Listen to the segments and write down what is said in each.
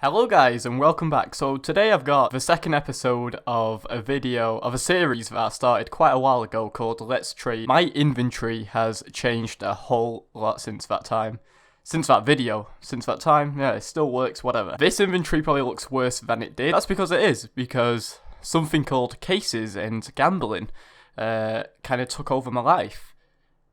Hello guys and welcome back. So today I've got the second episode of a video of a series that I started quite a while ago called Let's Trade. My inventory has changed a whole lot since that time. Since that video. Since that time, yeah, it still works, whatever. This inventory probably looks worse than it did. That's because it is, because something called cases and gambling kind of took over my life.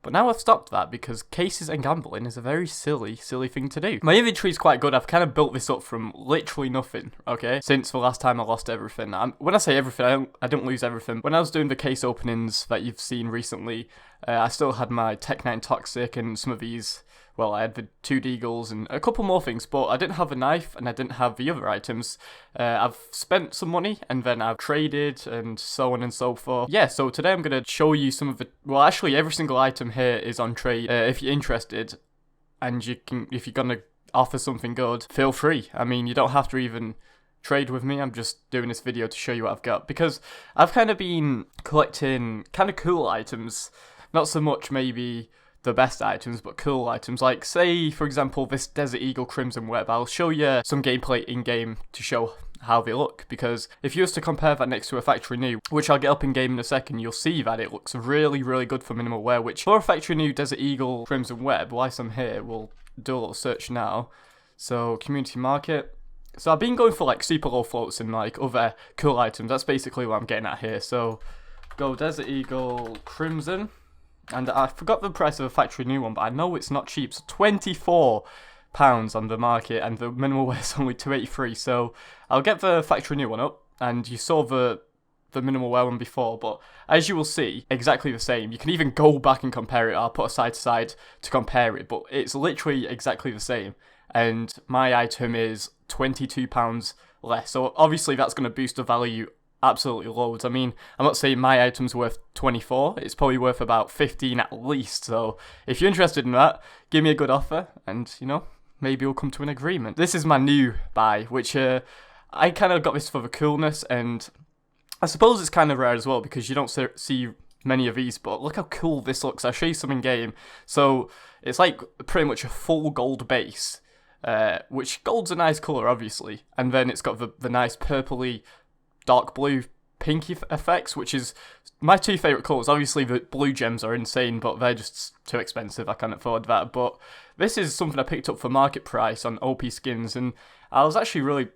But now I've stopped that because cases and gambling is a very silly thing to do. My inventory is quite good. I've kind of built this up from literally nothing, okay? Since the last time I lost everything. When I say everything, I don't lose everything. When I was doing the case openings that you've seen recently, I still had my Tech 9 Toxic and some of these. Well, I had the 2 Deagles and a couple more things, but I didn't have a knife and I didn't have the other items. I've spent some money and then I've traded and so on and so forth. Yeah, so today I'm going to show you some of the... Well, actually, every single item here is on trade. If you're interested and if you're going to offer something good, feel free. I mean, you don't have to even trade with me. I'm just doing this video to show you what I've got. Because I've kind of been collecting kind of cool items. Not so much maybe the best items, but cool items. Like, say, for example, this Desert Eagle Crimson Web. I'll show you some gameplay in-game to show how they look, because if you was to compare that next to a factory new, which I'll get up in-game in a second, you'll see that it looks really good for minimal wear, which for a factory new Desert Eagle Crimson Web, whilst I'm here, we'll do a little search now. So, community market. So I've been going for like super low floats and like other cool items. That's basically what I'm getting at here. So, go Desert Eagle Crimson. And I forgot the price of a factory new one, but I know it's not cheap. So £24 on the market, and the minimal wear is only £2.83. So I'll get the factory new one up, and you saw the minimal wear one before, but as you will see, exactly the same. You can even go back and compare it. I'll put a side to side to compare it, but it's literally exactly the same. And my item is £22 less. So obviously that's going to boost the value absolutely loads. I mean, I'm not saying my item's worth 24, it's probably worth about 15 at least, so if you're interested in that, give me a good offer, and, you know, maybe we'll come to an agreement. This is my new buy, which I kind of got this for the coolness, and I suppose it's kind of rare as well, because you don't see many of these, but look how cool this looks. I'll show you some in game. So, it's like pretty much a full gold base, which gold's a nice colour, obviously, and then it's got the nice purpley dark blue pinky effects, which is my 2 favourite colours. Obviously the blue gems are insane, but they're just too expensive, I can't afford that. But this is something I picked up for market price on OP Skins, and I was actually really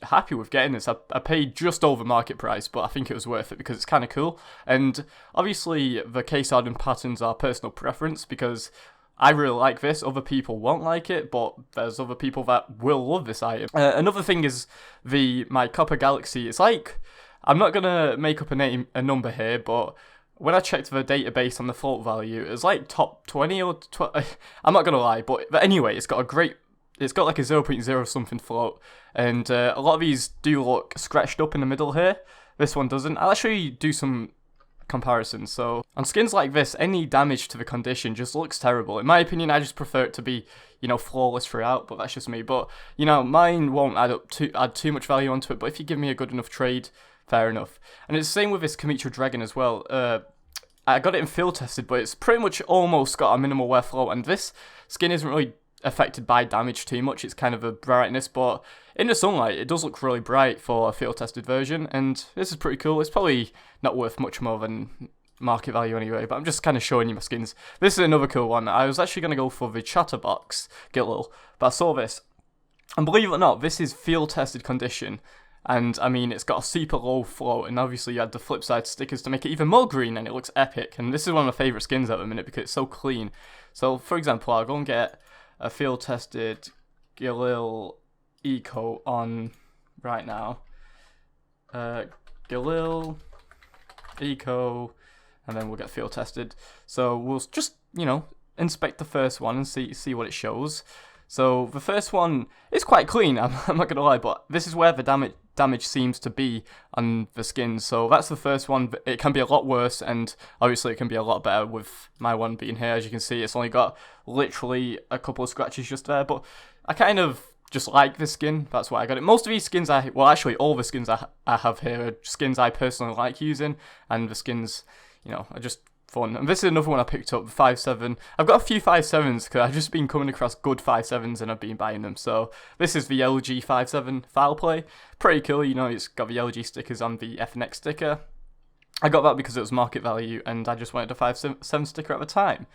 happy with getting this. I paid just over market price, but I think it was worth it because it's kind of cool. And obviously the case art and patterns are personal preference, because I really like this. Other people won't like it, but there's other people that will love this item. Another thing is my Copper Galaxy. It's like, I'm not gonna make up a number here, but when I checked the database on the float value, it was like top 20 or I'm not gonna lie, but anyway, it's got like a 0.0 something float, and a lot of these do look scratched up in the middle here. This one doesn't. I'll actually do some comparison. So on skins like this, any damage to the condition just looks terrible. In my opinion, I just prefer it to be, you know, flawless throughout, but that's just me. But, you know, mine won't add too much value onto it, but if you give me a good enough trade, fair enough. And it's the same with this Kamitra Dragon as well. I got it in field tested, but it's pretty much almost got a minimal wear float, and this skin isn't really affected by damage too much. It's kind of a brightness, but in the sunlight it does look really bright for a field tested version, and this is pretty cool. It's probably not worth much more than market value anyway, but I'm just kind of showing you my skins. This is another cool one. I was actually going to go for the Chatterbox Gilil, but I saw this, and believe it or not, this is field tested condition, and I mean, it's got a super low float, and obviously you had the flip side stickers to make it even more green, and it looks epic. And this is one of my favourite skins at the minute because it's so clean. So for example, I'll go and get a field tested Gilil Eco on right now. Gilil Eco, and then we'll get field tested. So we'll just, you know, inspect the first one and see what it shows. So the first one is quite clean, I'm not gonna lie, but this is where the damage seems to be on the skins. So that's the first one. It can be a lot worse, and obviously it can be a lot better with my one being here. As you can see, it's only got literally a couple of scratches just there, but I kind of just like this skin. That's why I got it. Most of these skins well, actually all the skins I have here are skins I personally like using, and the skins, you know, are just fun. And this is another one I picked up, the 5.7. I've got a few 5.7s because I've just been coming across good 5.7s and I've been buying them. So this is the LG 5.7 file play. Pretty cool, you know, it's got the LG stickers on the FNX sticker. I got that because it was market value and I just wanted a 5.7 sticker at the time.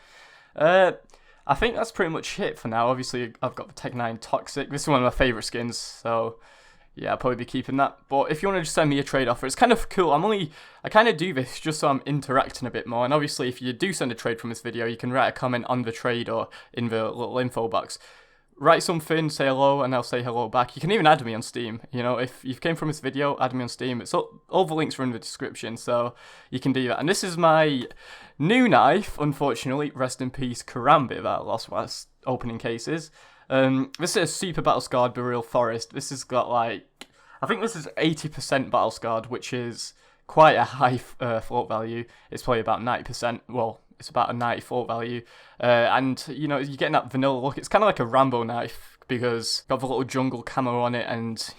I think that's pretty much it for now. Obviously, I've got the Tech 9 Toxic. This is one of my favourite skins, so yeah, I'll probably be keeping that. But if you want to just send me a trade offer, it's kind of cool. I kind of do this just so I'm interacting a bit more. And obviously, if you do send a trade from this video, you can write a comment on the trade or in the little info box. Write something, say hello, and I'll say hello back. You can even add me on Steam. You know, if you came from this video, add me on Steam. It's all the links are in the description, so you can do that. And this is my new knife, unfortunately. Rest in peace, Karambit, that I lost whilst opening cases. This is a super battle scarred Beryl Forest. This has got like, I think this is 80% battle scarred, which is quite a high float value. It's probably about 90%. Well, it's about a 90 float value. And, you know, you're getting that vanilla look. It's kind of like a Rambo knife because it's got the little jungle camo on it and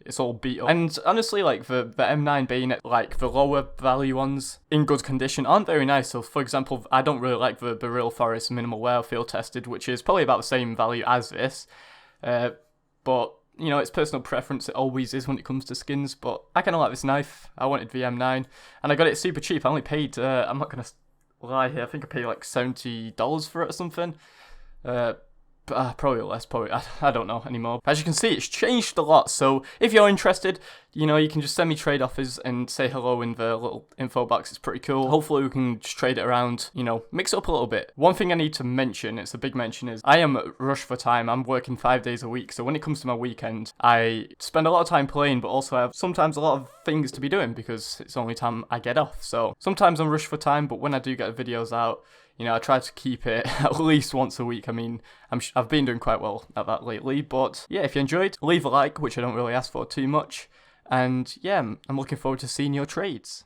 it's all beat up. And honestly, like the M9 bayonet, like the lower value ones in good condition aren't very nice. So for example, I don't really like the Beryl Forest minimal wear field tested, which is probably about the same value as this. But you know, it's personal preference. It always is when it comes to skins. But I kind of like this knife. I wanted the M9 and I got it super cheap. I only paid, I'm not going to lie here, I think I paid like $70 for it or something. Probably less, I don't know anymore. As you can see, it's changed a lot, so if you're interested, you know, you can just send me trade offers and say hello in the little info box. It's pretty cool. Hopefully we can just trade it around, you know, mix it up a little bit. One thing I need to mention, it's a big mention, is I am rushed for time. I'm working 5 days a week, so when it comes to my weekend, I spend a lot of time playing, but also I have sometimes a lot of things to be doing because it's the only time I get off. So sometimes I'm rushed for time, but when I do get the videos out, you know, I try to keep it at least once a week. I mean, I've been doing quite well at that lately. But yeah, if you enjoyed, leave a like, which I don't really ask for too much. And yeah, I'm looking forward to seeing your trades.